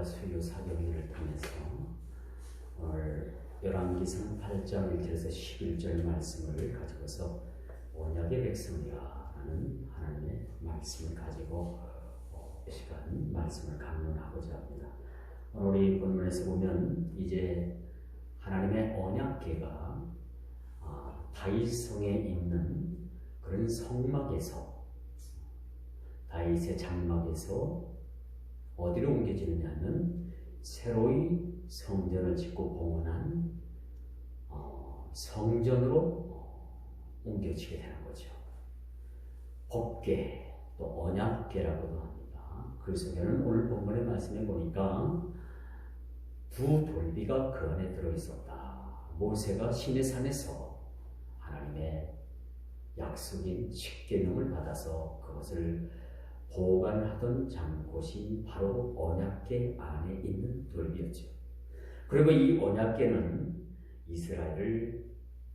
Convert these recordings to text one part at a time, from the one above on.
수요 사경회를 통해서 오늘 열왕기상 8장 1절에서 11절 말씀을 가지고서 언약의 백성이라 하는 하나님의 말씀을 가지고 이 시간 말씀을 강론하고자 합니다. 오늘 우리 본문에서 보면 이제 하나님의 언약궤가 다윗성에 있는 그런 성막에서, 다윗의 장막에서 어디로 옮겨지느냐면 새로이 성전을 짓고 봉헌한 성전으로 옮겨지게 되는 거죠. 법궤, 또 언약궤라고도 합니다. 그 속에는 오늘 본문의 말씀에 보니까 두 돌비가 그 안에 들어있었다. 모세가 시내산에서 하나님의 약속인 십계명을 받아서 그것을 보관하던 곳이 바로 언약궤 안에 있는 돌비였죠. 그리고 이 언약궤는 이스라엘을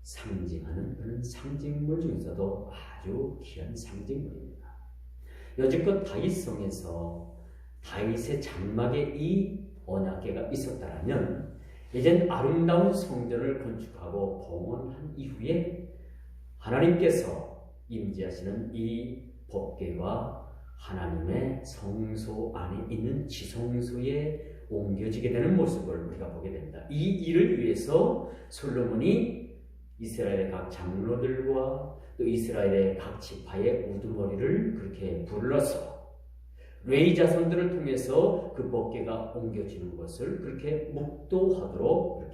상징하는 그런 상징물 중에서도 아주 귀한 상징물입니다. 여지껏 다윗성에서 다윗의 장막에 이 언약궤가 있었다면 이젠 아름다운 성전을 건축하고 봉헌한 이후에 하나님께서 임재하시는 이 법궤가 하나님의 성소 안에 있는 지성소에 옮겨지게 되는 모습을 우리가 보게 됩니다. 이 일을 위해서 솔로몬이 이스라엘의 각 장로들과 또 이스라엘의 각 지파의 우두머리를 그렇게 불러서 레위 자손들을 통해서 그 법궤가 옮겨지는 것을 그렇게 목도하도록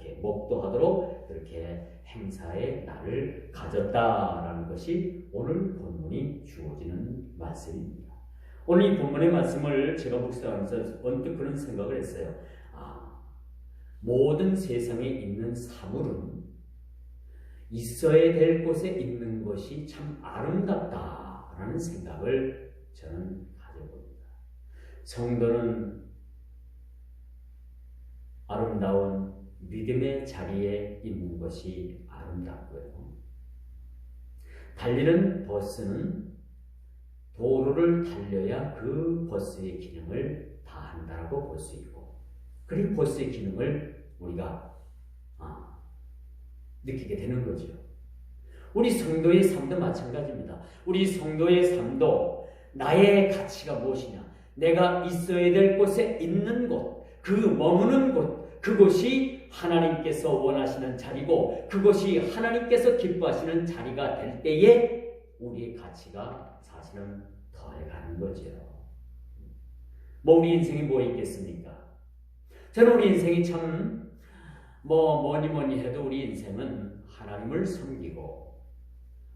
그렇게 행사의 날을 가졌다라는 것이 오늘 본문이 주어지는 말씀입니다. 오늘 이 본문의 말씀을 제가 묵상하면서 언뜻 그런 생각을 했어요. 모든 세상에 있는 사물은 있어야 될 곳에 있는 것이 참 아름답다라는 생각을 저는 가져봅니다. 성도는 아름다운 믿음의 자리에 있는 것이 아름답고요. 달리는 버스는 도로를 달려야 그 버스의 기능을 다한다라고 볼 수 있고, 그리고 버스의 기능을 우리가 느끼게 되는 거죠. 우리 성도의 삶도 마찬가지입니다. 우리 성도의 삶도 나의 가치가 무엇이냐, 내가 있어야 될 곳에 있는 곳, 그 머무는 곳, 그곳이 하나님께서 원하시는 자리고 그것이 하나님께서 기뻐하시는 자리가 될 때에 우리의 가치가 사실은 더해가는 거죠. 우리 인생이 뭐 있겠습니까? 저는 우리 인생이 참 뭐니 해도 우리 인생은 하나님을 섬기고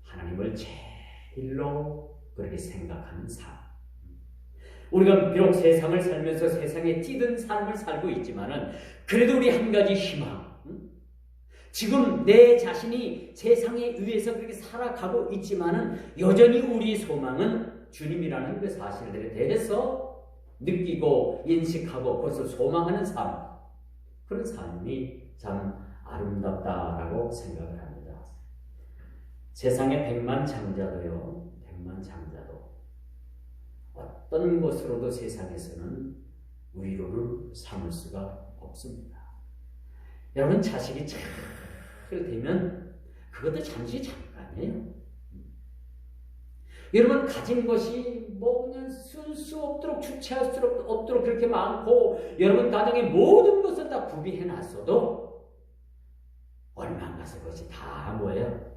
하나님을 제일로 그렇게 생각하는 삶. 우리가 비록 세상을 살면서 세상에 찌든 삶을 살고 있지만은 그래도 우리 한 가지 희망. 지금 내 자신이 세상에 의해서 그렇게 살아가고 있지만은 여전히 우리 소망은 주님이라는 그 사실들에 대해서 느끼고 인식하고 그것을 소망하는 삶. 그런 삶이 참 아름답다라고 생각을 합니다. 세상의 백만장자도 어떤 것으로도 세상에서는 위로를 삼을 수가 없습니다. 여러분, 자식이 잘 되면 그것도 잠시 잠깐이에요. 여러분, 가진 것이 그냥 쓸 수 없도록, 주체할 수 없도록 그렇게 많고 여러분 가정의 모든 것을 다 구비해 놨어도 얼마 안 가서 그것이 다 뭐예요?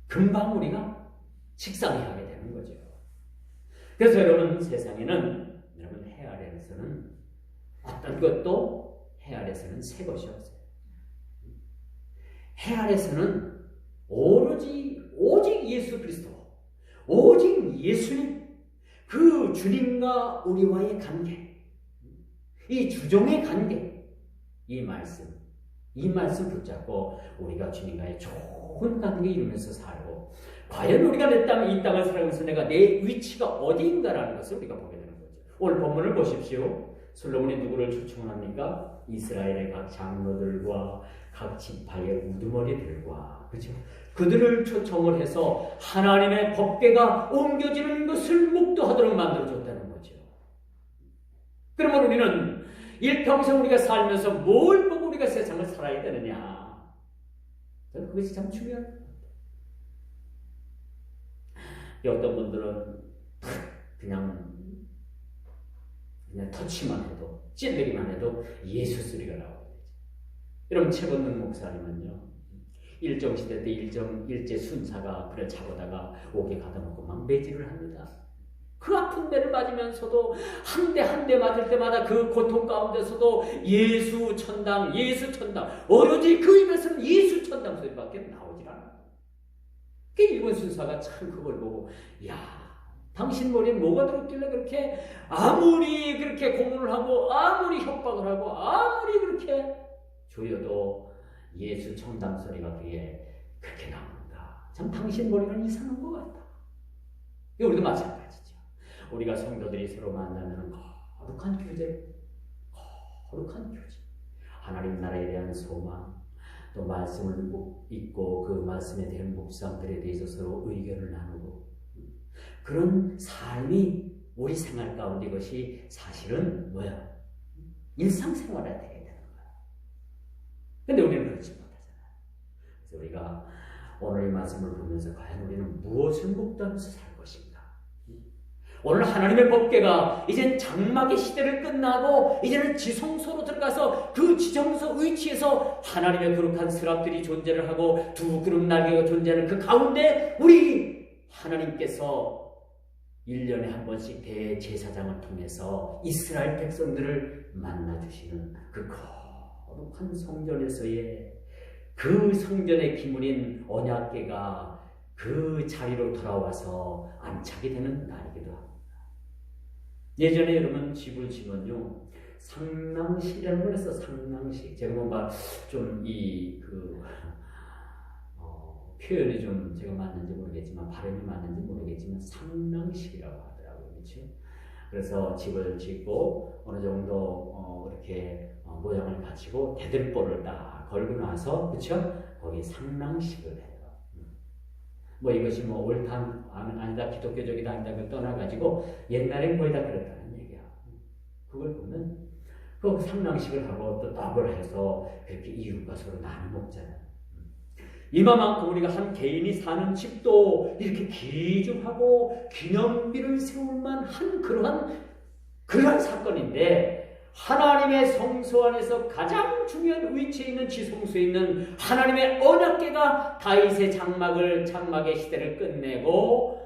금방 우리가 식상해하게 되는 거죠. 그래서 여러분, 세상에는 여러분 해 아래에서는 어떤 것도 해 아래에서는 새 것이 없어요. 해 아래에서는 오직 예수 그리스도, 오직 예수님, 그 주님과 우리와의 관계, 이 주종의 관계, 이 말씀 붙잡고 우리가 주님과의 좋은 관계 이루면서 살고, 과연 우리가 이 땅을 살아가면서 내가 내 위치가 어디인가라는 것을 우리가 보게 되는 거죠. 오늘 본문을 보십시오. 솔로몬이 누구를 초청합니까? 이스라엘의 각 장로들과 각 지파의 우두머리들과, 그렇죠? 그들을 초청을 해서 하나님의 법궤가 옮겨지는 것을 목도하도록 만들어줬다는 거죠. 그러면 우리는 일평생 우리가 살면서 뭘 보고 우리가 세상을 살아야 되느냐? 저는 그것이 참 중요합니다. 어떤 분들은 그냥 터치만 해도, 찔리기만 해도 예수 소리가 나오게 되죠. 여러분, 최건능 목사님은요, 일정 시대 때 일제 순사가 불에 차보다가 옥에 가다 놓고 막 매질을 합니다. 그 아픈 데를 맞으면서도 한 대 한 대 맞을 때마다 그 고통 가운데서도 예수 천당, 예수 천당, 오로지 그 입에서는 예수 천당 소리밖에 나오질 않아요. 그 일본 순사가 참 그걸 보고, 야, 당신 머리에 뭐가 들었길래 그렇게 아무리 그렇게 고문을 하고 아무리 협박을 하고 아무리 그렇게 조여도 예수 천당 소리가 그렇게 나오는가? 참 당신 머리는 이상한 것 같다. 우리도 마찬가지죠. 우리가 성도들이 서로 만나면 거룩한 교제, 하나님 나라에 대한 소망, 또 말씀을 읽고 그 말씀에 대한 묵상들에 대해서 서로 의견을 나누고, 그런 삶이 우리 생활 가운데 이것이 사실은 뭐야? 일상생활에 되게 되는 거야. 근데 우리는 그렇지 못하잖아요. 그래서 우리가 오늘 이 말씀을 보면서 과연 우리는 무엇을 묵도하면서 살 것인가? 오늘 하나님의 법궤가 이젠 장막의 시대를 끝나고 이제는 지성소로 들어가서 그 지성소 위치에서 하나님의 거룩한 스랍들이 존재를 하고 두 그룹 날개가 존재하는 그 가운데 우리 하나님께서 1년에 한 번씩 대제사장을 통해서 이스라엘 백성들을 만나주시는 그 거룩한 성전에서의 그 성전의 기물인 언약궤가 그 자리로 돌아와서 안착이 되는 날이기도 합니다. 예전에 여러분 집을 지면요, 상낭식이라는 걸 해서 상낭식. 제가 뭔가 좀 표현이 좀 제가 맞는지 모르겠지만, 발음이 맞는지 모르겠지만, 상낭식이라고 하더라고요. 그렇죠? 그래서 집을 짓고 어느 정도 이렇게 모양을 갖추고 대들보를 딱 걸고 나서, 그렇죠? 거기 상낭식을 해요. 뭐 이것이 뭐 옳다 아니다, 기독교적이다 아니다, 그걸 떠나가지고 옛날엔 거의 다 그랬다는 얘기야. 그걸 보면 그 상낭식을 하고 또 떡을 해서 그렇게 이웃과 서로 나눠 먹잖아요. 이만큼 우리가 한 개인이 사는 집도 이렇게 귀중하고 기념비를 세울만 한 그러한 사건인데, 하나님의 성소 안에서 가장 중요한 위치에 있는 지성소에 있는 하나님의 언약궤가 다윗의 장막의 시대를 끝내고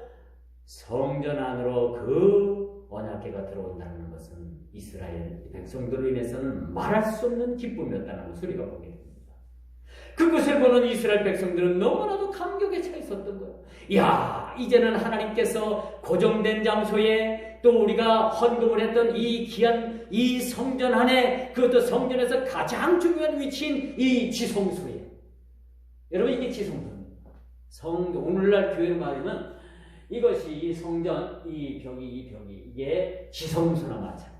성전 안으로 그 언약궤가 들어온다는 것은 이스라엘 백성들로 인해서는 말할 수 없는 기쁨이었다는 것을 우리가 보게 됩니다. 그것을 보는 이스라엘 백성들은 너무나도 감격에 차 있었던 거예요. 야, 이제는 하나님께서 고정된 장소에 또 우리가 헌금을 했던 이 귀한 이 성전 안에, 그것도 성전에서 가장 중요한 위치인 이 지성소에, 여러분 이게 지성소입니다. 오늘날 교회로 말하면 이것이 이 성전, 이 벽이 이게 지성소나 마찬가지.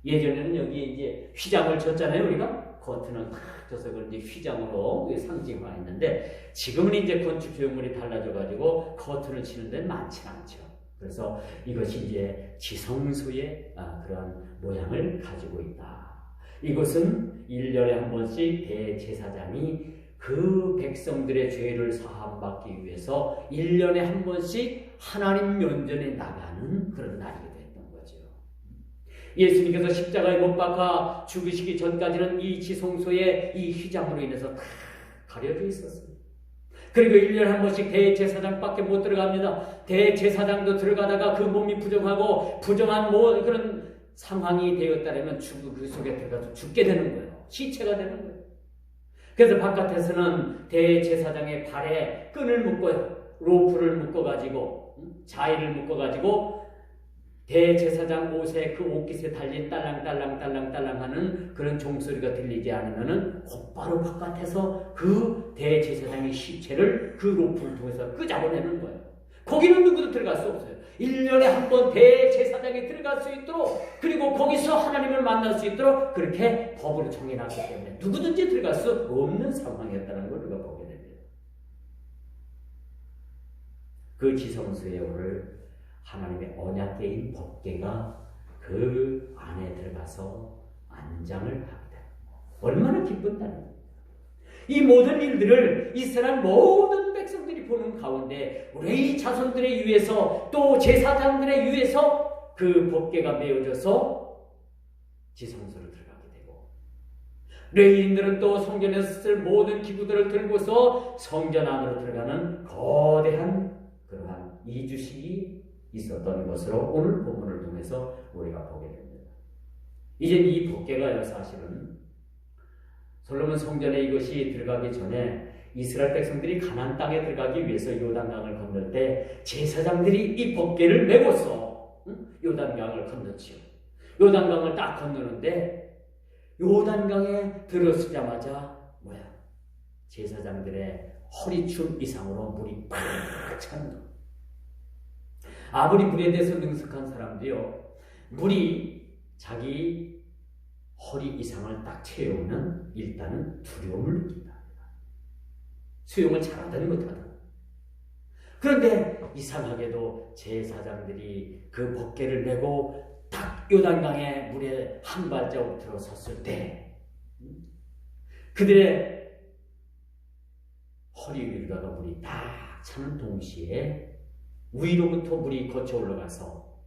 예전에는 여기에 이제 휘장을 쳤잖아요. 우리가 커튼을 탁 쳐서 그런지 휘장으로 상징화했는데, 지금은 이제 건축 조형물이 달라져가지고 커튼을 치는 데는 많지 않죠. 그래서 이것이 이제 지성소의 그런 모양을 가지고 있다. 이것은 1년에 한 번씩 대제사장이 그 백성들의 죄를 사함받기 위해서 1년에 한 번씩 하나님 면전에 나가는 그런 날이게 됐던 거죠. 예수님께서 십자가에 못 박아 죽으시기 전까지는 이 지성소에 이 휘장으로 인해서 다 가려져 있었습니다. 그리고 1년에 한 번씩 대제사장밖에 못 들어갑니다. 대제사장도 들어가다가 그 몸이 부정하고 부정한 그런 상황이 되었다면 그 속에 들어가서 죽게 되는 거예요. 시체가 되는 거예요. 그래서 바깥에서는 대제사장의 발에 끈을 묶어요. 로프를 묶어가지고, 자의를 묶어가지고 대제사장 옷에 그 옷깃에 달린 딸랑딸랑 하는 그런 종소리가 들리지 않으면은 곧바로 바깥에서 그 대제사장의 시체를 그 로프를 통해서 끄잡아내는 거예요. 거기는 누구도 들어갈 수 없어요. 1년에 한 번 대제사장이 들어갈 수 있도록, 그리고 거기서 하나님을 만날 수 있도록 그렇게 법으로 정해놨기 때문에 누구든지 들어갈 수 없는 상황이었다는 걸 우리가 보게 됩니다. 그 지성소에 오늘 하나님의 언약궤인 법궤가 그 안에 들어가서 안장을 하게 됩니다. 얼마나 기쁜다는 이 모든 일들을 이스라엘 모든 백성들이 보는 가운데 레위 자손들의 위에서 또 제사장들의 위에서 그 법궤가 메어져서 지성소를 들어가게 되고 레위인들은 또 성전에서 쓸 모든 기구들을 들고서 성전 안으로 들어가는 거대한 그러한 이주식이 있었던 것으로 오늘 본문을 통해서 우리가 보게 됩니다. 이제 이 법궤가요 사실은 솔로몬 성전에 이것이 들어가기 전에 이스라엘 백성들이 가나안 땅에 들어가기 위해서 요단강을 건널 때 제사장들이 이 법궤를 메고서 요단강을 건너지요. 요단강을 딱 건너는데 요단강에 들어서자마자 뭐야? 제사장들의 허리춤 이상으로 물이 팍 차는 거. 아무리 물에 대해서 능숙한 사람도요, 물이 자기 허리 이상을 딱 채우면 일단은 두려움을 느낀다. 수영을 잘하든 못하든. 그런데 이상하게도 제사장들이 그 법궤를 메고 딱 요단강에 물에 한 발자국 들어섰을 때 그들의 허리 위로다가 물이 딱 차는 동시에 위로부터 물이 거쳐 올라가서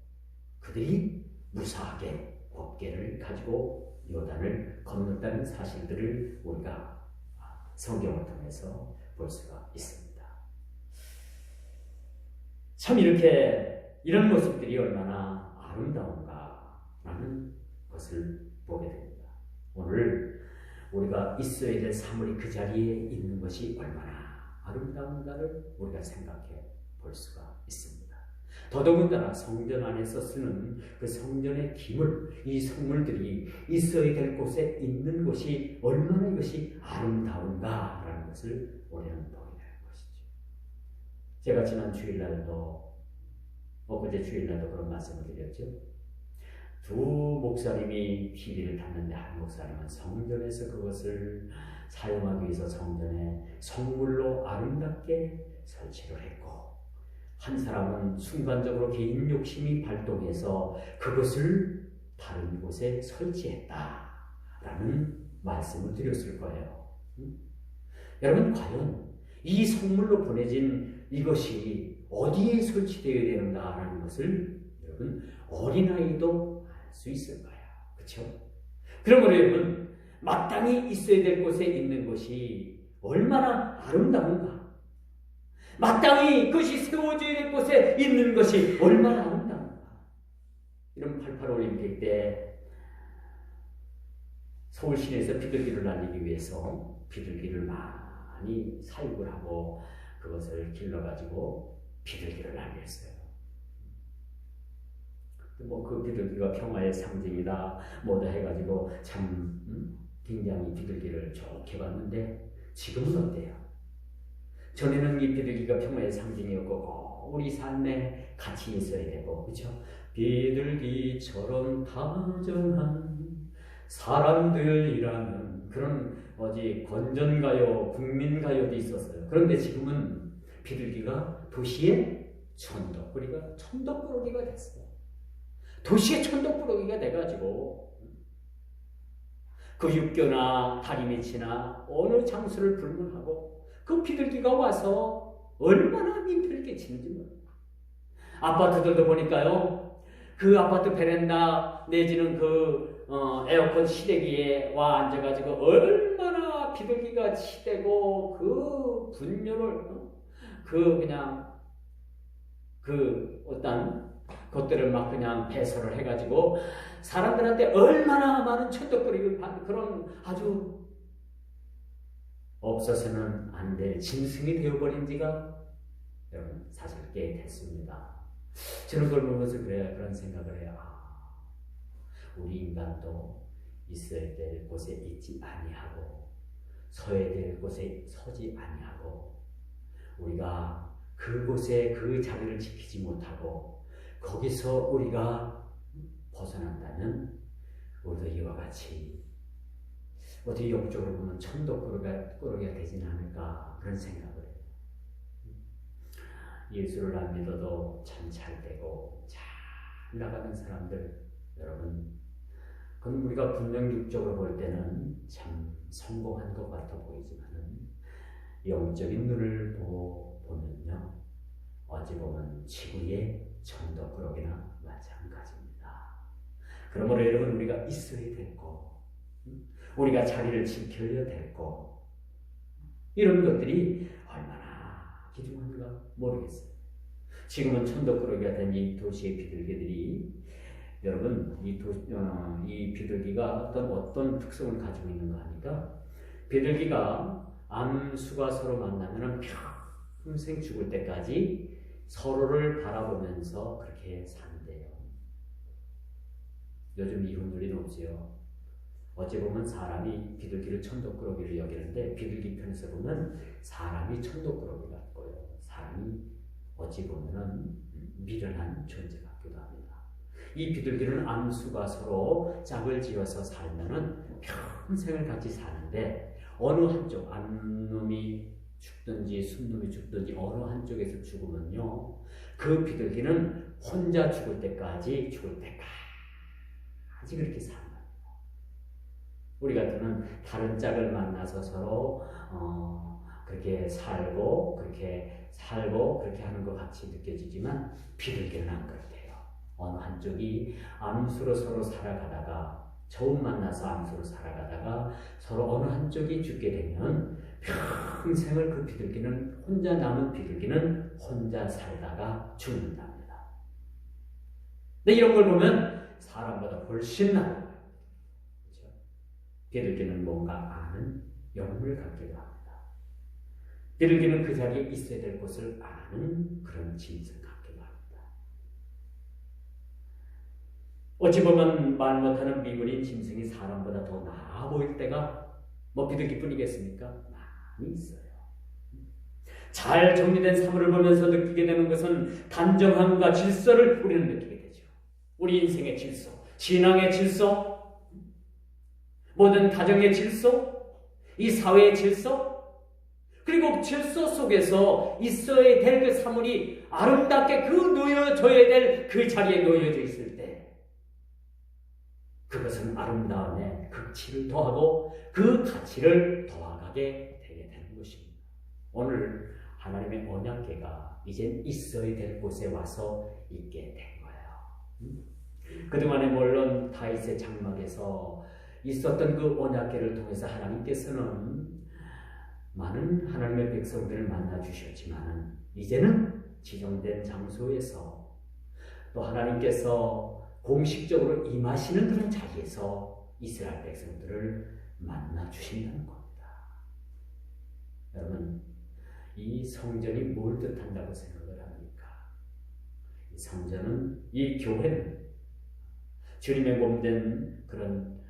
그들이 무사하게 법궤를 가지고 요단을 건넜다는 사실들을 우리가 성경을 통해서 볼 수가 있습니다. 참 이런 모습들이 얼마나 아름다운가라는 것을 보게 됩니다. 오늘 우리가 있어야 될 사물이 그 자리에 있는 것이 얼마나 아름다운가를 우리가 생각해 볼 수가 있습니다. 더더군다나 성전 안에서 쓰는 그 성전의 기물, 이 성물들이 있어야 될 곳에 있는 것이 얼마나 이것이 아름다운가라는 것을 우리는 보게 되는 것이죠. 제가 지난 주일날도 엊그제 주일날도 그런 말씀을 드렸죠. 두 목사님이 TV를 탔는데 한 목사님은 성전에서 그것을 사용하기 위해서 성전에 성물로 아름답게 설치를 했고 한 사람은 순간적으로 개인 욕심이 발동해서 그것을 다른 곳에 설치했다라는 말씀을 드렸을 거예요. 여러분 과연 이 성물로 보내진 이것이 어디에 설치되어야 되는가라는 것을 여러분 어린아이도 알 수 있을 거예요. 그렇죠? 그러므로 여러분 마땅히 있어야 될 곳에 있는 것이 얼마나 아름다운가, 마땅히 그것이 세워져야 될 곳에 있는 것이 얼마나 아름다운가. 이런 88 올림픽 때 서울 시내에서 비둘기를 날리기 위해서 비둘기를 많이 사육을 하고 그것을 길러가지고 비둘기를 날렸어요. 뭐 그 비둘기가 평화의 상징이다 뭐다 해가지고 참 굉장히 비둘기를 좋게 봤는데 지금은 어때요? 전에는 이 비둘기가 평화의 상징이었고 우리 삶에 같이 있어야 되고 그렇죠? 비둘기처럼 다정한 사람들이라는 그런 건전가요, 국민가요도 있었어요. 그런데 지금은 비둘기가 도시의 천덕꾸러기가 됐어요. 도시의 천덕꾸러기가 돼가지고 그 육교나 다리 밑이나 어느 장소를 불문하고 그 비둘기가 와서 얼마나 민폐를 끼치는지 모릅니다. 아파트들도 보니까요, 그 아파트 베란다 내지는 그 에어컨 시대기에 와 앉아가지고 얼마나 비둘기가 치대고 그 분뇨를 어떤 것들을 막 그냥 배설을 해가지고 사람들한테 얼마나 많은 천덕거리를 받는 그런 아주 없어서는 안 될 짐승이 되어버린 지가 여러분 사실 꽤 됐습니다. 저는 그걸 보면서 그런 생각을 해요. 우리 인간도 있어야 될 곳에 있지 아니하고 서야 될 곳에 서지 아니하고 우리가 그곳에 그 자리를 지키지 못하고 거기서 우리가 벗어난다면 우리도 이와 같이 어떻게 영적으로 보면 천덕꾸러기가 되지는 않을까 그런 생각을 해요. 예수를 안 믿어도 참 잘 되고 잘 나가는 사람들 여러분, 그럼 우리가 분명 육적으로 볼 때는 참 성공한 것 같아 보이지만은 영적인 눈을 보면요, 어찌 보면 지구의 천덕꾸러기나 마찬가지입니다. 그러므로 여러분, 우리가 있어야 될 거, 우리가 자리를 지켜야 될 거, 이런 것들이 얼마나 귀중한가 모르겠어요. 지금은 천덕꾸러기가 된 이 도시의 비둘기들이, 여러분, 이 비둘기가 어떤 특성을 가지고 있는가 하니까, 비둘기가 암수가 서로 만나면 평생 죽을 때까지 서로를 바라보면서 그렇게 산대요. 요즘 이혼 논리는 없지요. 어찌 보면 사람이 비둘기를 천덕꾸러기를 여기는데, 비둘기 편에서 보면 사람이 천덕꾸러기 같고요, 사람이 어찌 보면은 미련한 존재 같기도 합니다. 이 비둘기는 암수가 서로 짝을 지어서 살면은 평생을 같이 사는데, 어느 한쪽, 암놈이 죽든지 순놈이 죽든지 어느 한쪽에서 죽으면요, 그 비둘기는 혼자 죽을 때까지 그렇게 산다. 우리 같으면 다른 짝을 만나서 서로 그렇게 살고 그렇게 하는 것 같이 느껴지지만, 비둘기는 안 그렇대요. 어느 한쪽이 암수로 서로 살아가다가, 처음 만나서 암수로 살아가다가 서로 어느 한쪽이 죽게 되면 평생을 그 비둘기는, 혼자 남은 비둘기는 혼자 살다가 죽는답니다. 근데 이런 걸 보면 사람보다 훨씬 나아요. 그렇죠? 비둘기는 뭔가 아는 영혼을 갖기도 합니다. 비둘기는 그 자리에 있어야 될 곳을 아는 그런 짐승을 갖기도 합니다. 어찌 보면 말 못하는 미분인 짐승이 사람보다 더 나아 보일 때가 비둘기뿐이겠습니까? 많이 있어요. 잘 정리된 사물을 보면서 느끼게 되는 것은 단정함과 질서를 우리는 느끼게 되죠. 우리 인생의 질서, 신앙의 질서, 모든 가정의 질서, 이 사회의 질서, 그리고 질서 속에서 있어야 될 그 사물이 아름답게 놓여져야 될 그 자리에 놓여져 있을 때, 그것은 아름다움에 극치를 더하고 그 가치를 더하게 되게 되는 것입니다. 오늘 하나님의 언약궤가 이젠 있어야 될 곳에 와서 있게 된 거예요. 그동안에 물론 다윗의 장막에서 있었던 그 언약궤를 통해서 하나님께서는 많은 하나님의 백성들을 만나 주셨지만, 이제는 지정된 장소에서 또 하나님께서 공식적으로 임하시는 그런 자리에서 이스라엘 백성들을 만나 주신다는 겁니다. 여러분, 이 성전이 뭘 뜻한다고 생각을 합니까? 이 성전은, 이 교회는 주님의 몸된 그런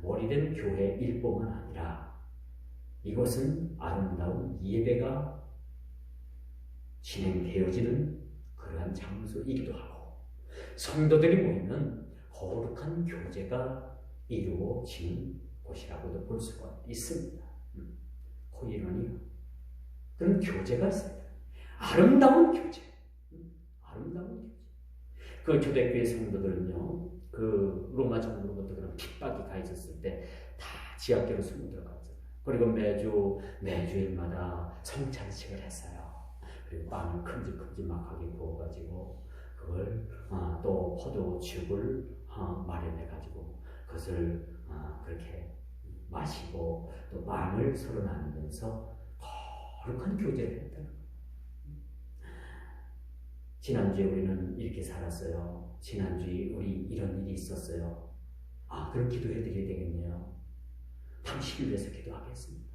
머리된 교회 일뿐만 아니라, 이곳은 아름다운 예배가 진행되어지는 그러한 장소이기도 하고, 성도들이 모이는 거룩한 교제가 이루어지는 곳이라고도 볼 수가 있습니다. 코인원이요, 그런 교제가 있습니다. 아름다운 교제. 아름다운 교제. 그 초대교회 성도들은요, 그 로마 정부로부터 그런 핍박이 가 있었을 때 다 지하계로 숨어 들어갔잖아요. 그리고 매주일마다 성찬식을 했어요. 그리고 빵을 큼직큼직하게 구워가지고 그걸 또 포도죽을 마련해가지고 그것을 그렇게 마시고 또 빵을 서로 나누면서 거룩한 교제를 했다는 거예요. 지난주에 우리는 이렇게 살았어요. 지난주에 우리 이런 일이 있었어요. 그럼 기도해드려야 되겠네요. 당신을 위해서 기도하겠습니다.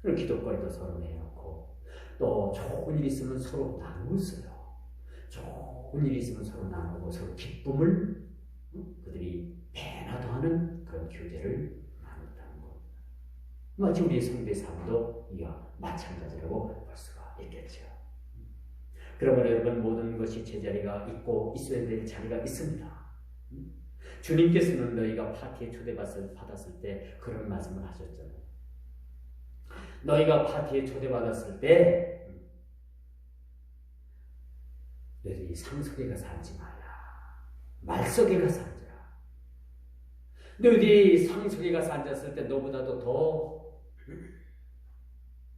그럼 기도거리도 서로 내놓고, 또 좋은 일이 있으면 서로 나누었어요. 좋은 일이 있으면 서로 나누고 서로 기쁨을 그들이 배나 더하는 그런 교제를 나눴다는 겁니다. 마치 우리의 성도의 삶도 이와 마찬가지라고 볼 수가 있겠죠. 그러므로 여러분, 모든 것이 제자리가 있고 있어야 될 자리가 있습니다. 주님께서는 너희가 파티에 초대받았을 때 그런 말씀을 하셨잖아요. 너희가 파티에 초대받았을 때 너희들이 상속에 가서 앉지 말라. 말석에 가서 앉으라. 너희들이 상석에 가서 앉았을 때 너보다도 더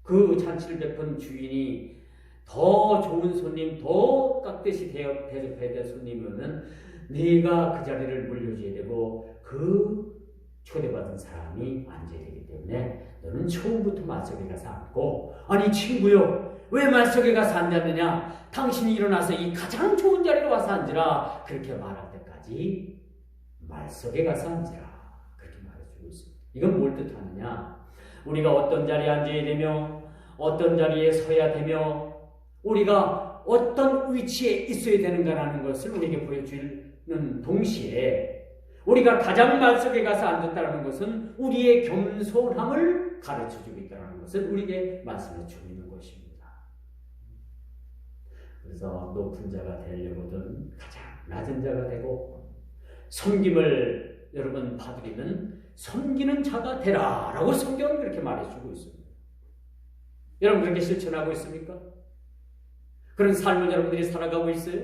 그 잔치를 베푼 주인이 더 좋은 손님, 더 깍듯이 대접해야 될 손님이면 네가 그 자리를 물려줘야 되고 그 초대받은 사람이 앉아야 되기 때문에 너는 처음부터 말석에 가서 앉고, 아니 친구요, 왜 말석에 가서 앉았느냐? 당신이 일어나서 이 가장 좋은 자리로 와서 앉으라. 그렇게 말할 때까지 말석에 가서 앉으라. 그렇게 말해주고 있습니다. 이건 뭘 뜻하느냐? 우리가 어떤 자리에 앉아야 되며 어떤 자리에 서야 되며 우리가 어떤 위치에 있어야 되는가라는 것을 우리에게 보여주는 동시에 우리가 가장 말석에 가서 앉았다는 것은 우리의 겸손함을 가르쳐주고 있다는 것을 우리에게 말씀해 주고 있는 것입니다. 그래서 높은 자가 되려거든 가장 낮은 자가 되고 섬김을 여러분 받으리는 섬기는 자가 되라 라고 성경은 그렇게 말해주고 있습니다. 여러분 그렇게 실천하고 있습니까? 그런 삶을 여러분들이 살아가고 있어요?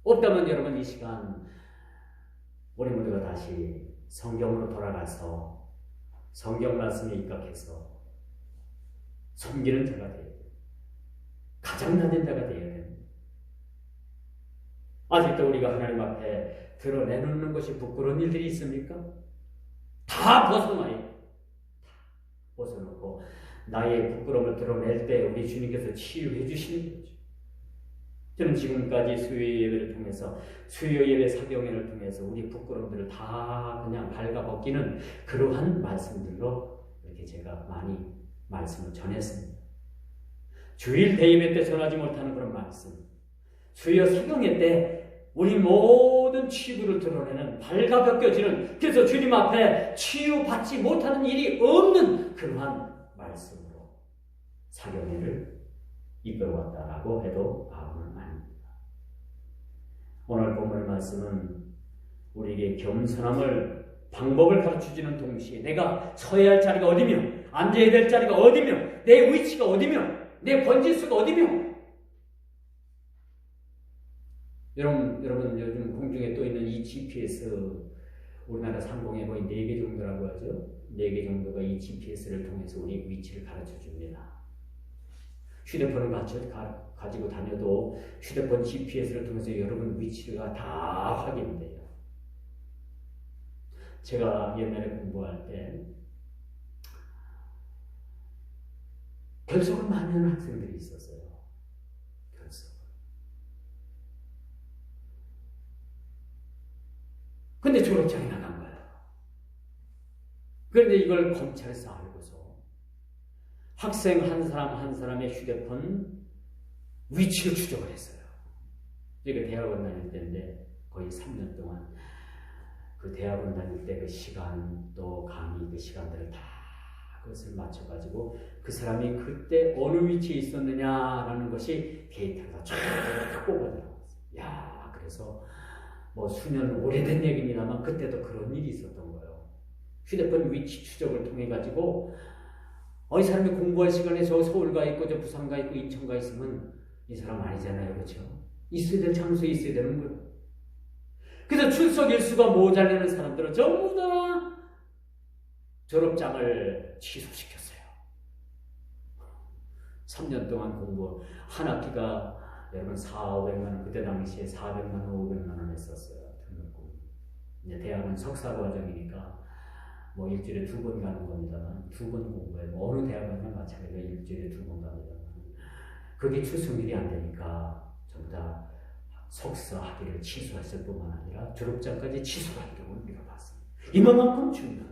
없다면 여러분 이 시간 우리 모두가 다시 성경으로 돌아가서 성경 말씀에 입각해서 섬기는 자가 되어야 돼요. 가장 낮은 자가 되어야 됩니다. 아직도 우리가 하나님 앞에 드러내놓는 것이 부끄러운 일들이 있습니까? 다 벗어놔요. 다 벗어놓고 나의 부끄러움을 드러낼 때 우리 주님께서 치유해 주시는 거죠. 저는 지금까지 수요 예배를 통해서 수요 예배 사경회를 통해서 우리 부끄러움들을 다 그냥 갉아벗기는 그러한 말씀들로 이렇게 제가 많이 말씀을 전했습니다. 주일 대예배 때 전하지 못하는 그런 말씀, 수요 사경회 때 우리 모든 치유를 드러내는 발가벗겨지는, 그래서 주님 앞에 치유받지 못하는 일이 없는 그러한 말씀으로 사경회를 이끌어왔다라고 해도 과언은 아닙니다. 오늘 본문의 말씀은 우리에게 겸손함을 방법을 가르쳐주는 동시에 내가 서야 할 자리가 어디며 앉아야 될 자리가 어디며 내 위치가 어디며 내 번지수가 어디며, 여러분 요즘 공중에 떠 있는 이 GPS, 우리나라 상공에 거의 4개 정도라고 하죠. 4개 정도가 이 GPS를 통해서 우리 위치를 가르쳐 줍니다. 휴대폰을 가지고 다녀도 휴대폰 GPS를 통해서 여러분 위치가 다 확인돼요. 제가 옛날에 공부할 때 결석을 많이 하는 학생들이 있었어요. 결석. 근데 졸업장이 나간 거예요. 그런데 이걸 검찰에서 알고서 학생 한 사람 한 사람의 휴대폰 위치를 추적을 했어요. 제가 대학원 다닐 때인데 거의 3년 동안 그 대학원 다닐 때 그 시간 또 강의 그 시간들을 다 그것을 맞춰가지고 그 사람이 그때 어느 위치에 있었느냐라는 것이 데이터가 쫙 뽑아들어갔어요. 야, 그래서 뭐 수년 오래된 얘기입니다만 그때도 그런 일이 있었던 거예요. 휴대폰 위치 추적을 통해 가지고 이 사람이 공부할 시간에 저 서울 가 있고 저 부산 가 있고 인천 가 있으면 이 사람 아니잖아요, 그렇죠? 있어야 될 장소에 있어야 되는 거예요. 그래서 출석 일수가 모자라는 사람들은 전부 다 졸업장을 취소시켰어요. 3년 동안 공부 한 학기가 여러분 400~500만 원, 그때 당시에 400만 원, 500만 원 했었어요. 등록금. 이제 대학은 석사 과정이니까 뭐 일주일에 2번 가는 겁니다만 2번 공부해. 뭐 어느 대학원이나 마찬가지로 일주일에 2번 갑니다만 그게 출석률이 안 되니까 전부 다 석사 학위를 취소했을 뿐만 아니라 졸업장까지 취소할 경우를 우리가 봤습니다. 이만큼 중요합니다.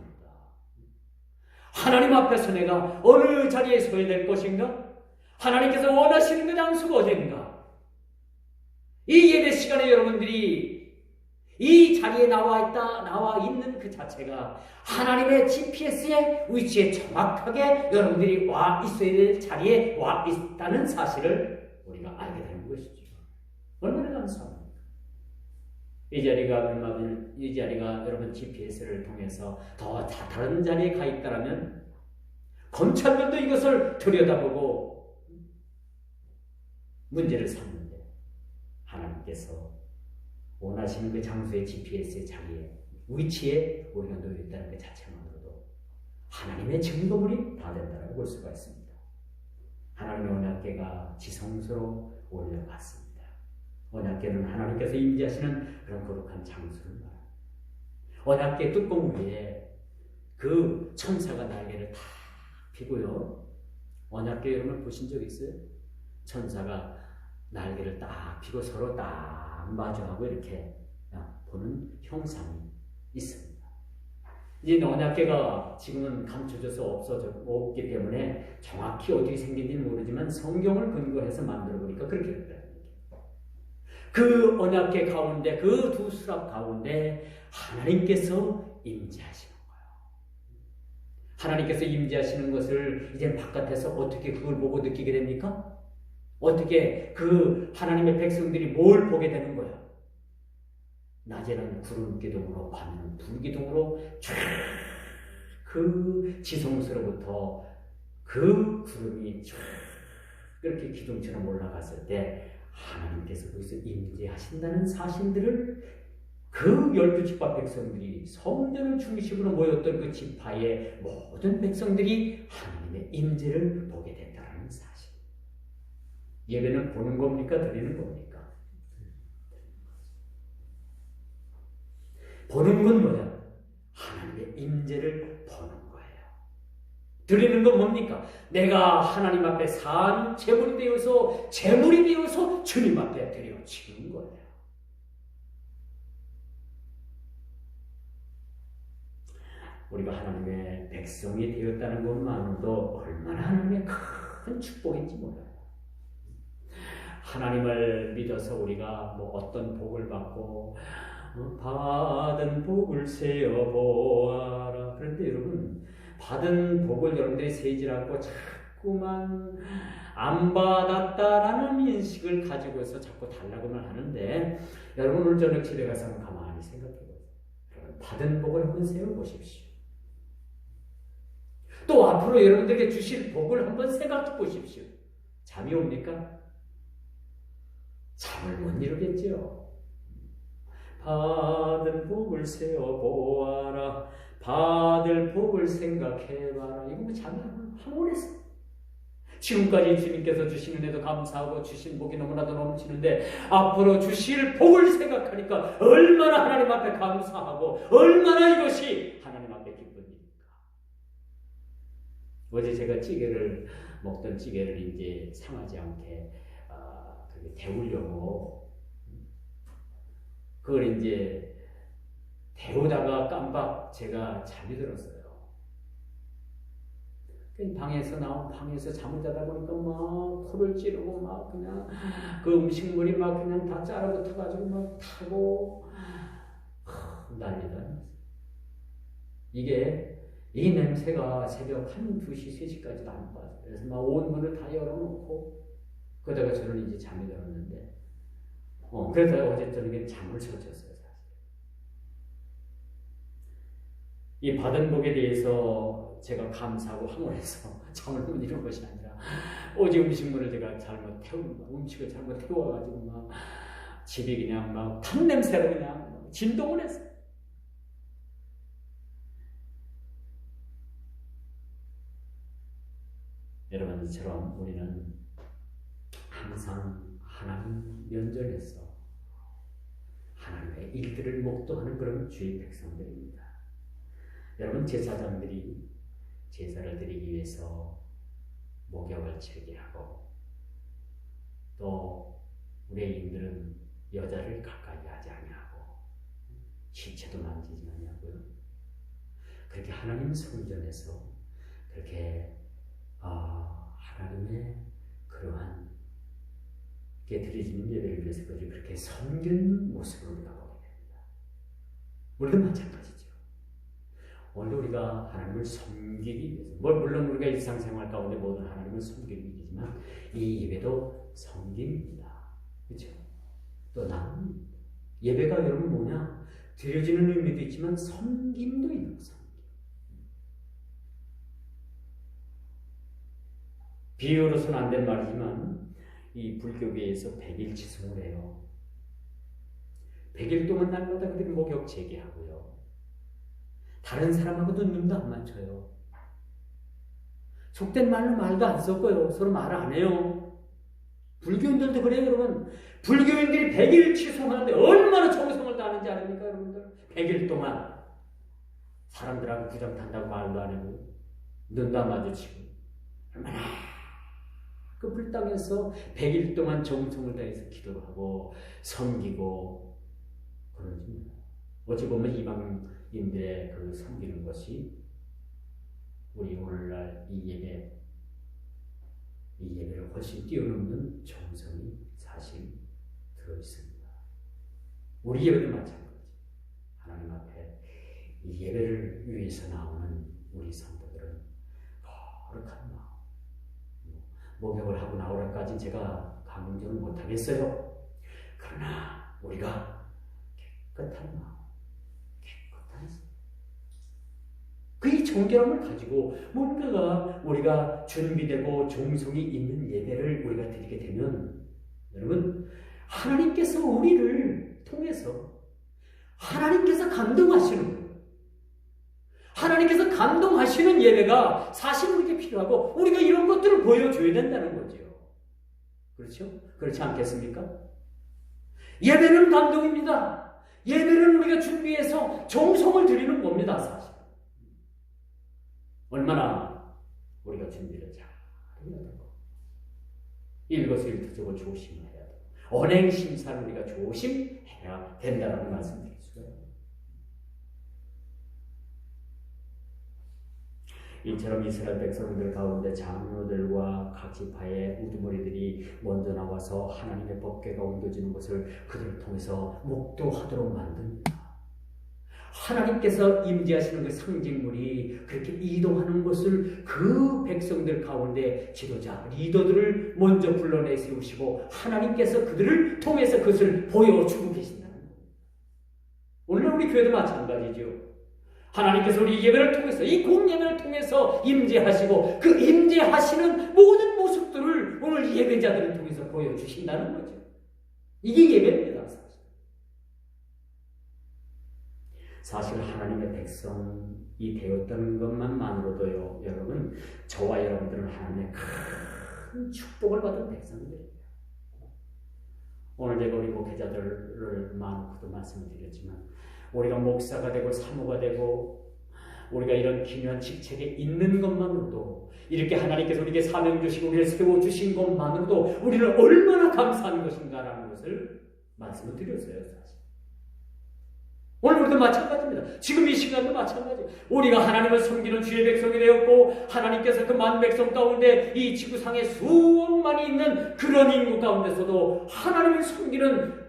하나님 앞에서 내가 어느 자리에 서야 될 것인가? 하나님께서 원하시는 그 장소가 어딘가? 이 예배 시간에 여러분들이 이 자리에 나와 있는 그 자체가 하나님의 GPS의 위치에 정확하게 여러분들이 와 있어야 될 자리에 와 있다는 사실을 우리가 알게 되는 것이죠. 얼마나 감사합니까? 이 자리가 여러분 GPS를 통해서 더 다른 자리에 가 있다라면 검찰들도 이것을 들여다보고 문제를 삼는데 하나님께서 원하시는 그 장소의 GPS의 자리에 위치에 우리가 놓여 있다는 것 자체만으로도 하나님의 증거물이 다 된다고 볼 수가 있습니다. 하나님의 언약궤가 지성소로 올려갔습니다. 언약궤는 하나님께서 임재하시는 그런 거룩한 장소를 말합니다. 언약궤 뚜껑 위에 그 천사가 날개를 다 피고요. 언약궤 여러분 보신 적 있어요? 천사가 날개를 딱 피고 서로 딱 마주하고 이렇게 보는 형상이 있습니다. 이 언약궤가 지금은 감춰져서 없기 때문에 정확히 어떻게 생긴지는 모르지만 성경을 근거해서 만들어 보니까 그렇게 됐더라고요. 그 언약궤 가운데, 그 두 수랍 가운데 하나님께서 임재하시는 거예요. 하나님께서 임재하시는 것을 이제 바깥에서 어떻게 그걸 보고 느끼게 됩니까? 어떻게 그 하나님의 백성들이 뭘 보게 되는 거야? 낮에는 구름 기둥으로, 밤에는 불 기둥으로 쫙 그 지성소로부터 그 구름이 쫙 그렇게 기둥처럼 올라갔을 때 하나님께서 거기서 임재하신다는 사실들을 그 12지파 백성들이 성전을 중심으로 모였던 그 지파의 모든 백성들이 하나님의 임재를 보게 된다는 사실. 예배는 보는 겁니까? 드리는 겁니까? 보는 건 뭐야? 하나님의 임재를 보는 거예요. 드리는 건 뭡니까? 내가 하나님 앞에 산 제물이 되어서 주님 앞에 드려지는 거예요. 우리가 하나님의 백성이 되었다는 것만으로도 얼마나 하나님의 큰 축복인지 몰라요. 하나님을 믿어서 우리가 뭐 어떤 복을 받고 받은 복을 세어 보아라. 그런데 여러분, 받은 복을 여러분들이 세지 않고 자꾸만 안 받았다라는 인식을 가지고서 자꾸 달라고만 하는데, 여러분 오늘 저녁 집에 가서 한번 가만히 생각해 보세요. 여러분 받은 복을 한번 세워 보십시오. 또 앞으로 여러분들에게 주실 복을 한번 생각해 보십시오. 잠이 옵니까? 잠을 못 이루겠죠. 받은 복을 세어보아라. 받을 복을 생각해봐라. 이거 뭐 잠이 안 오겠어. 지금까지 주님께서 주신 은혜도 감사하고 주신 복이 너무나도 넘치는데 앞으로 주실 복을 생각하니까 얼마나 하나님 앞에 감사하고 얼마나 이것이 하나님 앞에 기쁜 일입니까? 어제 제가 찌개를 먹던 찌개를 이제 상하지 않게 데우려고 그걸 이제 데우다가 깜빡 제가 잠이 들었어요. 방에서 잠을 자다 보니까 막 코를 찌르고 막 그냥 그 음식물이 막 그냥 다 짜라붙어가지고 막 타고 난리다. 이 냄새가 새벽 1, 2시, 3시까지도 안 빠져요. 그래서 막 온 문을 다 열어놓고 그러다가 저는 이제 잠이 들었는데 그래서 어제 저녁에 잠을 설쳤어요. 이 받은 복에 대해서 제가 감사하고 황홀해서 잠을 못 이룬 것이 아니라 오직 음식물을 제가 음식을 잘못 태워가지고 막 집이 그냥 막 탄 냄새로 그냥 진동을 했어요. 여러분처럼 우리는 항상 하나님 면전에서 하나님의 일들을 목도하는 그런 주의 백성들입니다. 여러분, 제사장들이 제사를 드리기 위해서 목욕을 치르게 하고 또 레위인들은 여자를 가까이 하지 아니하고 신체도 만지지 아니하고요. 그렇게 하나님 성전에서 그렇게 하나님의 그러한 드려지는 예배를 위해서 그렇게 섬기는 모습을 우리가 보게 됩니다. 우리도 마찬가지죠. 오늘 우리가 하나님을 섬기기 위해서, 물론 우리가 일상생활 가운데 모든 하나님을 섬기는 일이지만 이 예배도 섬김입니다. 그렇죠? 또 나는 예배가 여러분 뭐냐? 드려지는 의미도 있지만 섬김도 있는 거죠. 비유로서는 안 된 말이지만 이 불교계에서 100일 지성을 해요. 100일 동안 날마다 그들이 목욕 재개하고요. 다른 사람하고도 눈도 안 맞춰요. 속된 말로 말도 안 섞어요. 서로 말 안 해요. 불교인들도 그래요, 여러분. 불교인들이 100일 취송하는데 얼마나 정성을 다하는지 아닙니까, 여러분들? 100일 동안 사람들하고 부정 탄다고 말도 안 하고 눈도 안 마주치고 얼마나 그 불당에서 100일 동안 정성을 다해서 기도를 하고 섬기고 그러지. 어찌 보면 이방인들의 그 섬기는 것이 우리 오늘날 이 예배를 훨씬 뛰어넘는 정성이 사실 들어있습니다. 우리 예배도 마찬가지. 하나님 앞에 이 예배를 위해서 나오는 우리 성도들은 거룩한 마음. 목욕을 하고 나오라까지 제가 강조는 못하겠어요. 그러나 우리가 깨끗한 마음, 깨끗한 그 정결함을 가지고 뭔가가 우리가 준비되고 정성이 있는 예배를 우리가 드리게 되면 여러분 하나님께서 우리를 통해서 하나님께서 감동하시는 거예요. 하나님께서 감동하시는 예배가 사실 우리에게 필요하고 우리가 이런 것들을 보여줘야 된다는 거죠. 그렇죠? 그렇지 않겠습니까? 예배는 감동입니다. 예배는 우리가 준비해서 정성을 드리는 겁니다. 사실. 얼마나 우리가 준비를 잘 해야 되고 일거수일투족을 조심해야 되고 언행심사를 우리가 조심해야 된다는 말씀드릴 수가 있습니다. 이처럼 이스라엘 백성들 가운데 장로들과 각 지파의 우두머리들이 먼저 나와서 하나님의 법궤가 옮겨지는 것을 그들을 통해서 목도하도록 만듭니다. 하나님께서 임재하시는 그 상징물이 그렇게 이동하는 것을 그 백성들 가운데 지도자, 리더들을 먼저 불러내 세우시고 하나님께서 그들을 통해서 그것을 보여주고 계신다는 거예요. 오늘 우리 교회도 마찬가지죠. 하나님께서 우리 예배를 통해서 이 공예배를 통해서 임재하시고 그 임재하시는 모든 모습들을 오늘 예배자들을 통해서 보여주신다는 거죠. 이게 예배입니다. 사실 하나님의 백성이 되었다는 것만으로도요, 여러분, 저와 여러분들은 하나님의 큰 축복을 받은 백성들입니다. 오늘 제가 우리 목회자들을 많고도 말씀을 드렸지만, 우리가 목사가 되고 사모가 되고, 우리가 이런 기묘한 직책에 있는 것만으로도, 이렇게 하나님께서 우리에게 사명 주시고 우리를 세워주신 것만으로도 우리는 얼마나 감사한 것인가라는 것을 말씀을 드렸어요, 사실. 오늘 우리도 마찬가지입니다. 지금 이 시간도 마찬가지. 우리가 하나님을 섬기는 주의 백성이 되었고 하나님께서 그 만 백성 가운데 이 지구상에 수억만이 있는 그런 인구 가운데서도 하나님을 섬기는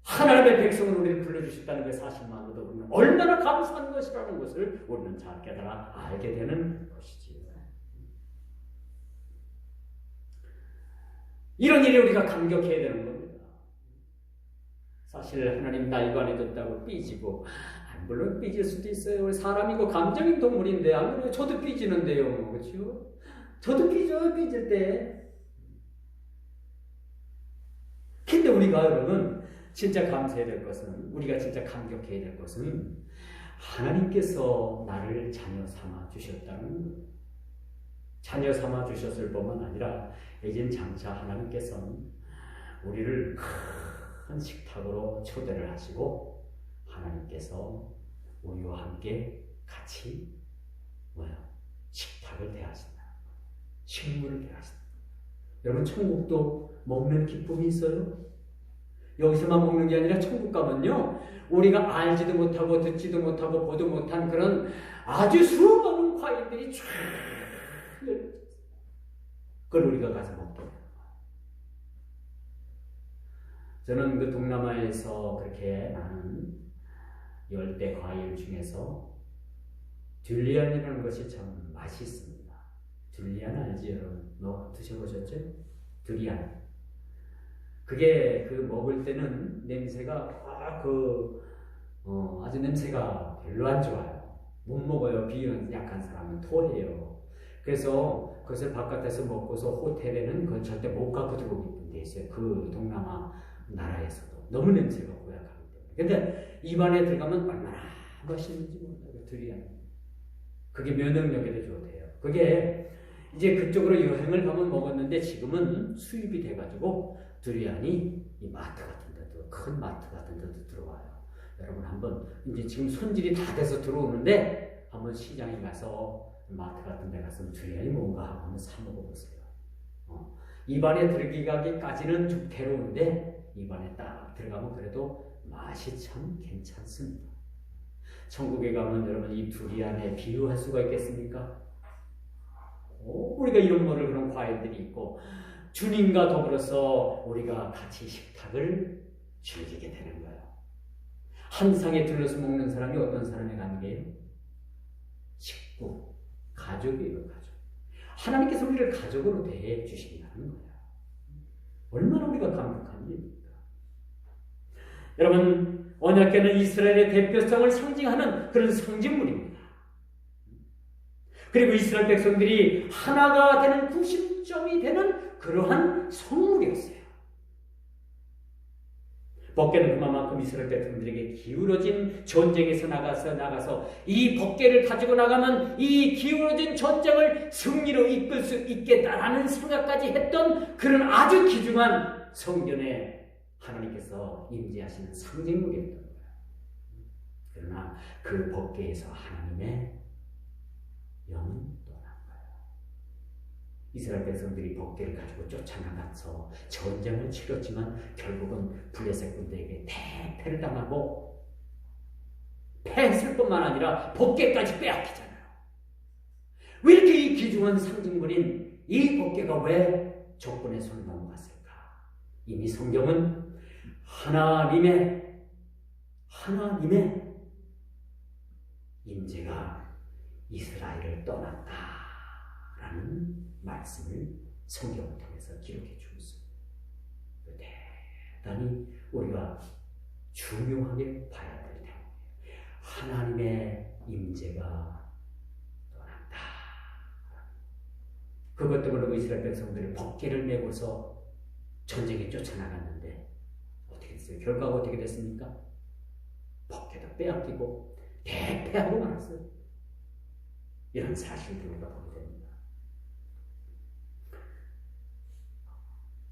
하나님의 백성을 우리를 불러주셨다는 그 사실만으로도 우리는 얼마나 감사한 것이라는 것을 우리는 잘 깨달아 알게 되는 것이지요. 이런 일에 우리가 감격해야 되는 겁니다. 사실 하나님 나이가 안 해줬다고 삐지고 물론 삐질 수도 있어요. 사람이고 감정인 동물인데 안 그래요? 저도 삐지는데요. 그렇죠? 저도 삐질 때. 근데 우리가 여러분 진짜 감사해야 될 것은 우리가 진짜 감격해야 될 것은 하나님께서 나를 자녀 삼아 주셨다는 거예요. 자녀 삼아 주셨을 뿐만 아니라 이젠 장차 하나님께서는 우리를 큰 식탁으로 초대를 하시고 하나님께서 우리와 함께 같이 식탁을 대하신다. 식물을 대하신다. 여러분 천국도 먹는 기쁨이 있어요. 여기서만 먹는 게 아니라 천국 가면요 우리가 알지도 못하고 듣지도 못하고 보도 못한 그런 아주 수많은 과일들이 쫙 그걸 우리가 가서 먹게 돼요. 저는 그 동남아에서 그렇게 많은 열대 과일 중에서 듈리안이라는 것이 참 맛있습니다. 듈리안 알지 여러분? 너 드셔보셨죠? 두리안. 그게 그 먹을 때는 냄새가 아주 냄새가 별로 안 좋아요. 못 먹어요. 비위는 약한 사람은 토해요. 그래서 그것을 바깥에서 먹고서 호텔에는 그건 절대 못 갖고 들어오는 데 있어요. 그 동남아 나라에서도 너무 냄새가 고약하기 때문에. 근데 입안에 들어가면 얼마나 맛있는지 몰라요. 두리안. 그게 면역력에도 좋대요. 그게 이제 그쪽으로 여행을 가면 먹었는데 지금은 수입이 돼가지고 두리안이 이 마트 같은 데도, 큰 마트 같은 데도 들어와요. 여러분 한번 이제 지금 손질이 다 돼서 들어오는데 한번 시장에 가서 마트 같은 데 가서 두리안이 뭔가 하고 한번 사 먹어보세요. 입안에 들어가기까지는 좀 괴로운데 입안에 딱 들어가면 그래도 맛이 참 괜찮습니다. 천국에 가면 여러분 이 두리안에 비유할 수가 있겠습니까? 우리가 이런 거를 그런 과일들이 있고 주님과 더불어서 우리가 같이 식탁을 즐기게 되는 거예요. 한 상에 둘러서 먹는 사람이 어떤 사람의 관계예요? 식구, 가족이에요, 가족. 하나님께서 우리를 가족으로 대해 주신다는 거예요. 얼마나 우리가 감격한 일입니까? 여러분, 언약궤는 이스라엘의 대표성을 상징하는 그런 상징물입니다. 그리고 이스라엘 백성들이 하나가 되는 구심점이 되는 그러한 성물이었어요. 법궤는 그만큼 이스라엘 백성들에게 기울어진 전쟁에서 나가서 이 법궤를 가지고 나가면 이 기울어진 전쟁을 승리로 이끌 수 있겠다라는 생각까지 했던 그런 아주 귀중한 성전에 하나님께서 임재하시는 상징물이었던 거예요. 그러나 그 법궤에서 하나님의 영은 떠난 거예요. 이스라엘 백성들이 법궤를 가지고 쫓아나가서 전쟁을 치렀지만 결국은 블레셋 군대에게 대패를 당하고 패했을 뿐만 아니라 법궤까지 빼앗기잖아요. 왜 이렇게 이 귀중한 상징물인 이 법궤가 왜 적군의 손에 넘어갔을까? 이미 성경은 하나님의 임재가 이스라엘을 떠났다라는 말씀을 성경을 통해서 기록해 주고 있습니다. 대단히 우리가 중요하게 봐야 될 테마예요. 하나님의 임재가 떠났다. 그것 때문에 이스라엘 백성들이 법궤를 메고서 전쟁에 쫓아나갔는데 어떻게 됐어요? 결과가 어떻게 됐습니까? 법궤도 빼앗기고 대패하고 말았어요. 이런 사실들을 우리가 보게 됩니다.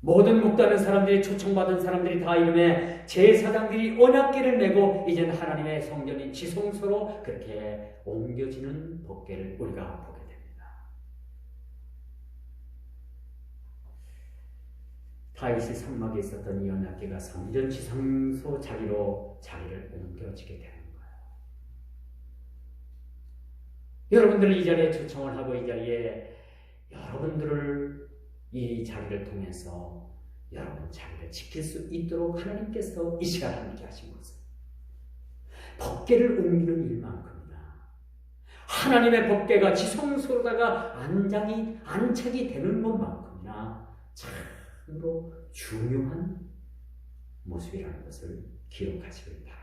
모든 목다는 사람들이 초청받은 사람들이 다 이름에 제사장들이 언약궤를 메고 이제는 하나님의 성전인 지성소로 그렇게 옮겨지는 법궤를 우리가 보게 됩니다. 다윗이 산막에 있었던 이 언약궤가 성전 지성소 자리를 옮겨지게 되는 거예요. 여러분들을 이 자리에 초청을 하고 이 자리에 여러분들을 이 자리를 통해서 여러분 자리를 지킬 수 있도록 하나님께서 이 시간 함께 하신 것은 법궤를 옮기는 일만큼이나 하나님의 법궤가 지성소로다가 안착이 되는 것만큼이나 참으로 중요한 모습이라는 것을 기록하시길 바랍니다.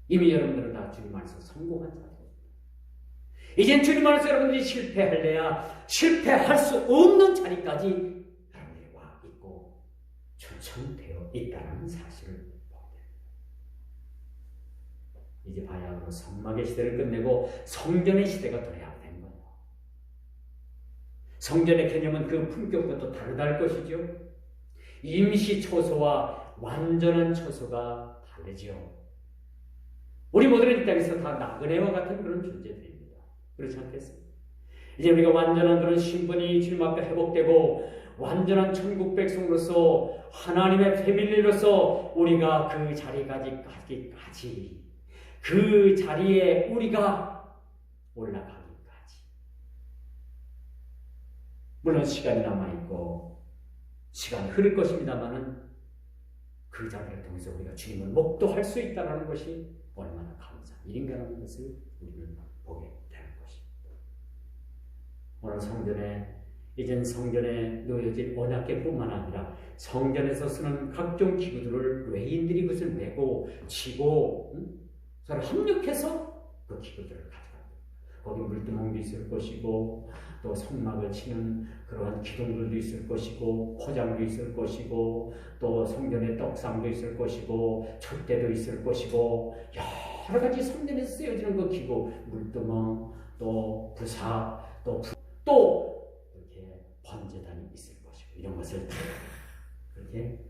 이미 여러분들은 다 주님 안에서 성공한 자들입니다. 이젠 주님 안에서 여러분들이 실패할래야 실패할 수 없는 자리까지 여러분들이 와 있고 초청되어 있다는 사실을 보게 됩니다. 이제 바야흐로 성막의 시대를 끝내고 성전의 시대가 도래하게 된 거예요. 성전의 개념은 그 품격과 또 다르다는 것이죠. 임시 초소와 완전한 초소가 다르죠. 우리 모두는 이 땅에서 다 나그네와 같은 그런 존재들입니다. 그렇지 않겠습니까? 이제 우리가 완전한 그런 신분이 주님 앞에 회복되고 완전한 천국 백성으로서 하나님의 패밀리로서 우리가 그 자리까지 그 자리에 우리가 올라가기까지 물론 시간이 남아있고 시간이 흐를 것입니다마는 그 자리를 통해서 우리가 주님을 목도할 수 있다는 것이 얼마나 감사한 일인가라는 것을 우리는 보게 되는 것입니다. 오늘 이젠 성전에 놓여질 언약궤뿐만 아니라 성전에서 쓰는 각종 기구들을 외인들이 그것을 메고 치고 서로 협력해서 그 기구들을 가져갑니다. 거기 물두멍도 있을 것이고 또 성막을 치는 그러한 기둥들도 있을 것이고 포장도 있을 것이고 또 성전의 떡상도 있을 것이고 촛대도 있을 것이고 여러 가지 성전에서 쓰여지는 그 기구, 물두멍, 또 부사, 또 이렇게 번제단이 있을 것이고 이런 것을 다 그렇게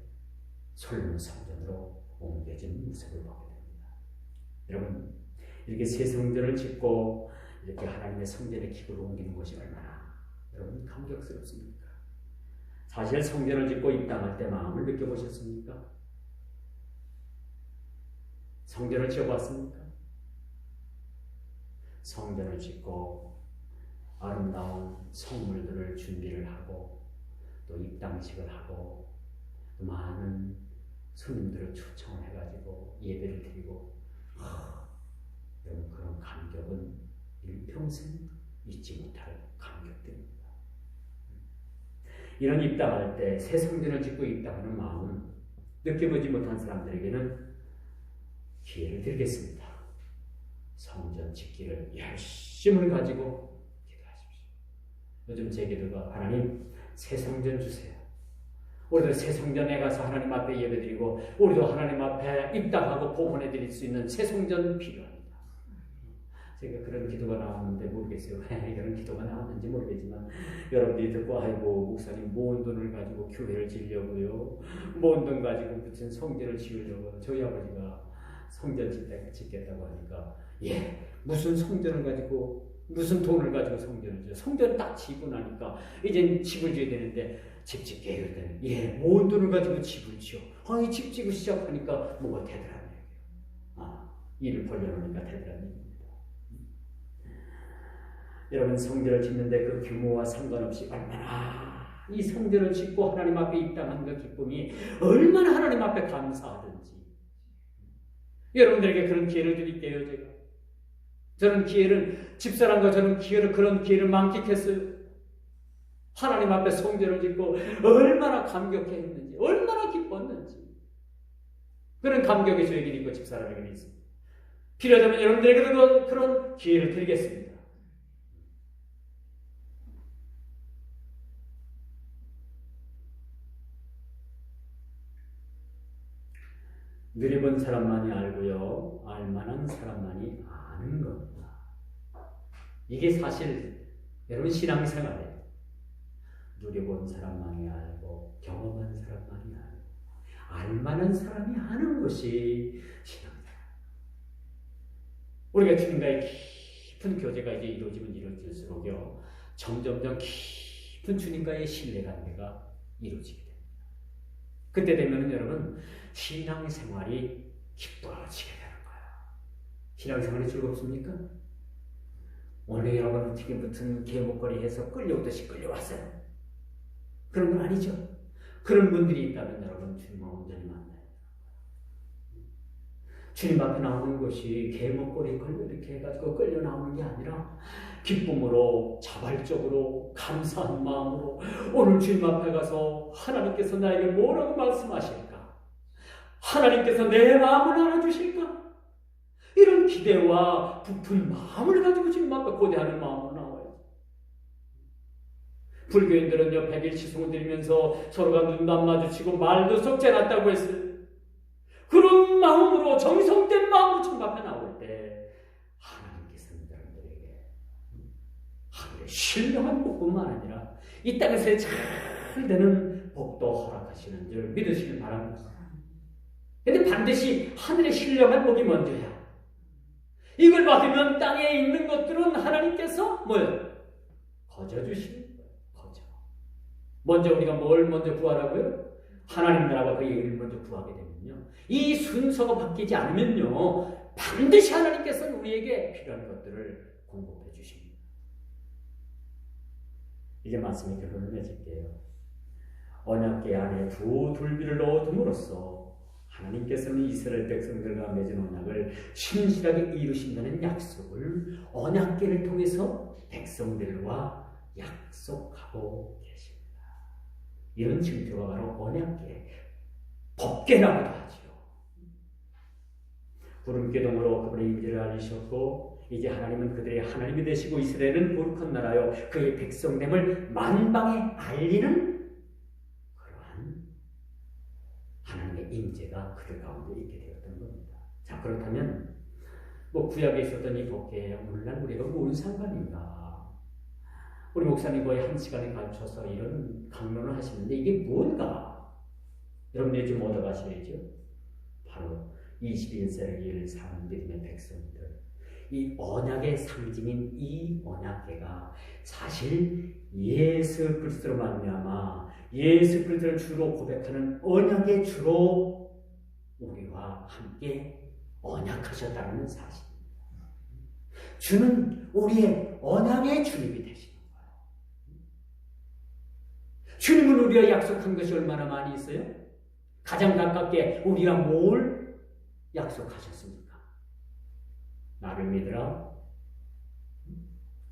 솔로몬 성전으로 옮겨진 모습을 보게 됩니다. 여러분, 이렇게 새 성전을 짓고 이렇게 하나님의 성전의 기구를 옮기는 것이 얼마나 여러분 감격스럽습니까? 사실 성전을 짓고 입당할 때 마음을 느껴보셨습니까? 성전을 지어봤습니까? 성전을 짓고 아름다운 성물들을 준비를 하고 또 입당식을 하고 또 많은 손님들을 초청을 해가지고 예배를 드리고 여러분 그런 감격은 일평생 잊지 못할 감격들입니다. 이런 입당할 때 새 성전을 짓고 입당하는 마음은 느껴보지 못한 사람들에게는 기회를 드리겠습니다. 성전 짓기를 열심을 가지고 기도하십시오. 요즘 제 기도가 하나님 새 성전 주세요. 우리도 새 성전에 가서 하나님 앞에 예배드리고 우리도 하나님 앞에 입당하고 복원해 드릴 수 있는 새 성전 필요합니다. 제가 그런 기도가 나왔는데 모르겠어요. 이런 기도가 나왔는지 모르겠지만 여러분들이 듣고 아이고 목사님 모은 돈을 가지고 교회를 지으려고요. 모은 돈 가지고 무슨 성전을 지으려고요. 저희 아버지가 성전 짓겠다고 하니까 무슨 성전을 가지고 무슨 돈을 가지고 성전을 지어. 성전 딱 지고 나니까 이제 집을 지어야 되는데 집 짓게 해야 되는 모은 돈을 가지고 집을 지어. 이 집 지고 시작하니까 뭐가 되더라는 얘기예요. 일을 벌려놓으니까 되더라는 얘기입니다. 여러분 성전을 짓는데 그 규모와 상관없이 얼마나 이 성전을 짓고 하나님 앞에 입당한 그 기쁨이 얼마나 하나님 앞에 감사하든지 여러분들에게 그런 기회를 드릴게요. 저는 집사람과 저는 그런 기회를 만끽했어요. 하나님 앞에 성전을 짓고 얼마나 감격했는지 얼마나 기뻤는지 그런 감격이 저에게 있고 집사람에게 있습니다. 필요하다면 여러분들에게도 그런 기회를 드리겠습니다. 누려본 사람만이 알고요. 알만한 사람만이 아는 겁니다. 이게 사실 여러분 신앙생활이에요. 누려본 사람만이 알고 경험한 사람만이 알고 알만한 사람이 아는 것이 신앙생활. 우리가 주님과의 깊은 교제가 이제 이루어지면 이루어질수록요. 점점점 깊은 주님과의 신뢰관계가 이루어지게 됩니다. 그때 되면 여러분 신앙생활이 기뻐지게 되는 거예요. 신앙생활이 즐겁습니까? 오늘 여러분 어떻게 무슨 개목걸이해서 끌려오듯이 끌려왔어요. 그런 건 아니죠. 그런 분들이 있다면 여러분 주님과 온전히 만나요. 주님 앞에 나오는 것이 개목걸이 걸려 이렇게 해가지고 끌려 나오는 게 아니라 기쁨으로 자발적으로 감사한 마음으로 오늘 주님 앞에 가서 하나님께서 나에게 뭐라고 말씀하실까? 하나님께서 내 마음을 알아주실까? 이런 기대와 부푼 마음을 가지고 주님 앞에 고대하는 마음으로 나와요. 불교인들은요 100일 시송을 드리면서 서로가 눈도 안 마주치고 말도 섞지 않았다고 했어요. 그런 마음으로 정성된 마음으로 주님 앞에 나올 때 하나님께서는 여러분들에게 하늘의 신령한 복뿐만 아니라 이 땅에서의 잘 되는 복도 허락하시는 줄 믿으시길 바랍니다. 근데 반드시 하늘의 신령한 복이 먼저야. 이걸 받으면 땅에 있는 것들은 하나님께서 뭐예요? 거저 주시는 거예요. 거저. 먼저 우리가 뭘 먼저 구하라고요? 하나님 나라와 그의 의를 먼저 구하게 되면요. 이 순서가 바뀌지 않으면요. 반드시 하나님께서는 우리에게 필요한 것들을 공급해 주십니다. 이제 말씀의 결론을 맺을게요. 언약궤 안에 두 둘비를 넣어둠으로써 하나님께서는 이스라엘 백성들과 맺은 언약을 신실하게 이루신다는 약속을 언약궤를 통해서 백성들과 약속하고 계십니다. 이런 징표가 바로 언약궤, 법궤라고도 하지요. 구름기둥으로 그분의 임재를 알리셨고 이제 하나님은 그들의 하나님이 되시고 이스라엘은 거룩한 나라요 그의 백성됨을 만방에 알리는 그러한 하나님의 임재가 그들 가운데 있게 되었던 겁니다. 자, 그렇다면 뭐 구약에 있었던 이 법계에 오늘날 우리가 뭔 상관인가? 우리 목사님 거의 1시간에 감춰서 이런 강론을 하시는데 이게 뭔가? 여러분들이 좀 얻어가셔야죠. 바로 21세기를 사는 믿음의 백성들, 이 언약의 상징인 이 언약궤가 사실 예수 그리스도로 말미암아 예수 그리스도를 주로 고백하는 언약의 주로 우리와 함께 언약하셨다는 사실입니다. 주는 우리의 언약의 주님이 되시는 거예요. 주님은 우리가 약속한 것이 얼마나 많이 있어요? 가장 가깝게 우리가 뭘 약속하셨습니까? 나를 믿으라.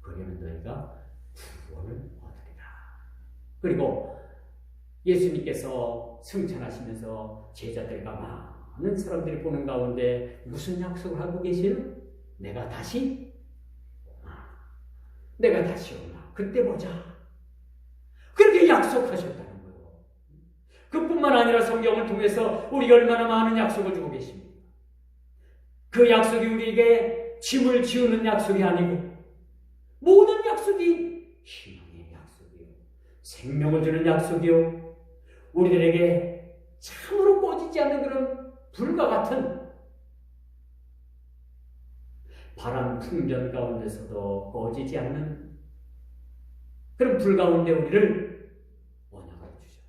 그러면 너희가 구원을 얻으리라. 그리고 예수님께서 승천하시면서 제자들과 많은 사람들이 보는 가운데 무슨 약속을 하고 계시는? 내가 다시 오나 그때 보자. 그렇게 약속하셨다는 거예요. 그뿐만 아니라 성경을 통해서 우리가 얼마나 많은 약속을 주고 계십니까? 그 약속이 우리에게 짐을 지우는 약속이 아니고 모든 약속이 희망의 약속이요, 생명을 주는 약속이요, 우리들에게 참으로 꺼지지 않는 그런 불과 같은 바람 풍전 가운데서도 꺼지지 않는 그런 불 가운데 우리를 언약을 주셔.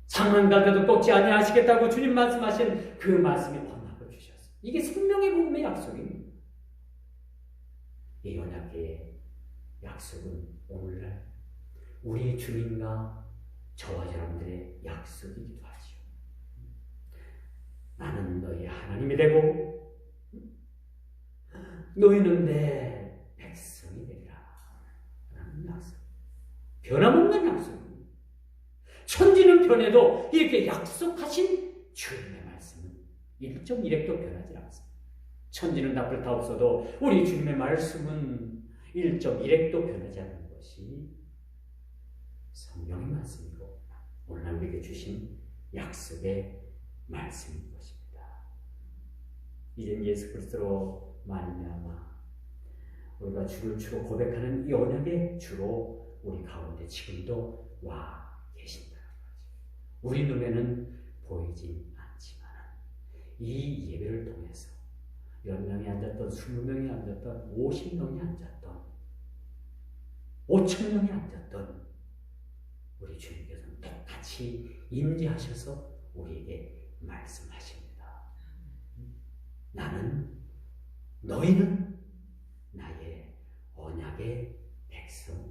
상한 가운데도 꺾지 아니하시겠다고 주님 말씀하신 그 말씀이 언약을 주셨어요. 이게 생명의 복음의 약속입니다. 이 언약의 약속은 오늘날 우리 주님과 저와 여러분들의 약속이기도 하죠. 나는 너희 하나님이 되고 너희는 내 백성이 되리라 라는 약속. 변함없는 약속입니다. 천지는 변해도 이렇게 약속하신 주님의 말씀은 1.1핵도 변하지 않습니다. 천지는 다 불타없어도 우리 주님의 말씀은 1.1핵도 변하지 않는 것이 성경의 말씀이고 오늘 우리에게 주신 약속의 말씀인 것입니다. 이제 예수 그리스도로 말미암아 우리가 주를 주로 고백하는 이 언약의 주로 우리 가운데 지금도 와 계신다는 거죠. 우리 눈에는 보이지 않지만 이 예배를 통해서 10명이 앉았던 20명이 앉았던 50명이 앉았던 5,000명이 앉았던 우리 주님께서는 똑같이 임재하셔서 우리에게 말씀하십니다. 너희는 나의 언약의 백성이다.